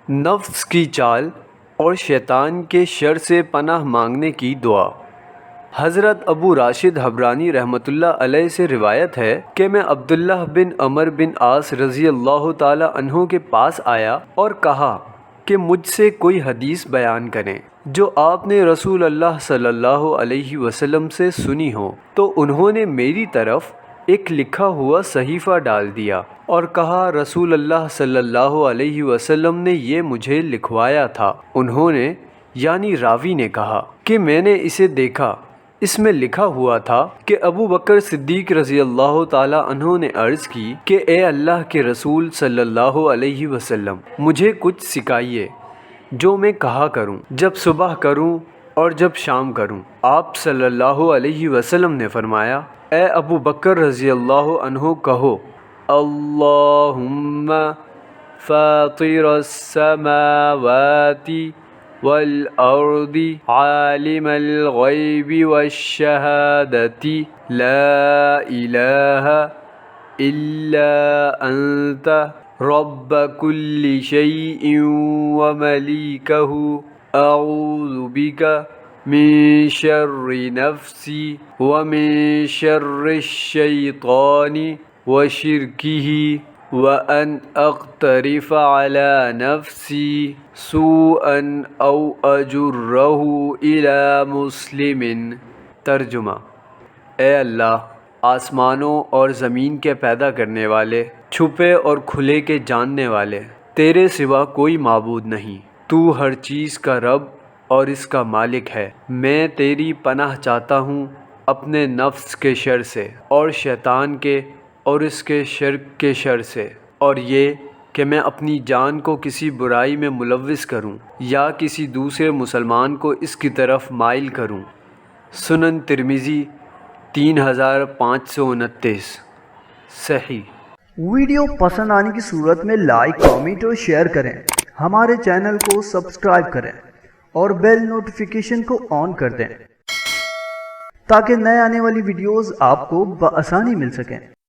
نفس کی چال اور شیطان کے شر سے پناہ مانگنے کی دعا۔ حضرت ابو راشد حبرانی رحمۃ اللہ علیہ سے روایت ہے کہ میں عبداللہ بن عمر بن عاص رضی اللہ تعالی عنہ کے پاس آیا اور کہا کہ مجھ سے کوئی حدیث بیان کریں جو آپ نے رسول اللہ صلی اللہ علیہ وسلم سے سنی ہو، تو انہوں نے میری طرف ایک لکھا ہوا صحیفہ ڈال دیا اور کہا رسول اللہ صلی اللہ علیہ وسلم نے یہ مجھے لکھوایا تھا۔ انہوں نے یعنی راوی نے کہا کہ میں نے اسے دیکھا، اس میں لکھا ہوا تھا کہ ابو بکر صدیق رضی اللہ تعالی عنہ نے عرض کی کہ اے اللہ کے رسول صلی اللہ علیہ وسلم، مجھے کچھ سکھائیے جو میں کہا کروں جب صبح کروں اور جب شام کروں۔ آپ صلی اللہ علیہ وسلم نے فرمایا، اے ابو بکر رضی اللہ عنہ کہو اللہم فاطر السماوات والارض عالم الغیب والشہادۃ لا الہ الا انت رب کل شیء وملیکہ اعوذ بک من شر نفسی ومن شر الشیطان وشرکہ وأن أقترف على نفسي سوءا أو أجره إلى مسلم۔ ترجمہ: اے اللہ، آسمانوں اور زمین کے پیدا کرنے والے، چھپے اور کھلے کے جاننے والے، تیرے سوا کوئی معبود نہیں، تو ہر چیز کا رب اور اس کا مالک ہے۔ میں تیری پناہ چاہتا ہوں اپنے نفس کے شر سے اور شیطان کے اور اس کے شرک کے شر سے، اور یہ کہ میں اپنی جان کو کسی برائی میں ملوث کروں یا کسی دوسرے مسلمان کو اس کی طرف مائل کروں۔ سنن ترمذی 3529۔ صحیح۔ ویڈیو پسند آنے کی صورت میں لائک، کامنٹ اور شیئر کریں، ہمارے چینل کو سبسکرائب کریں اور بیل نوٹیفیکیشن کو آن کر دیں تاکہ نئے آنے والی ویڈیوز آپ کو بآسانی مل سکیں۔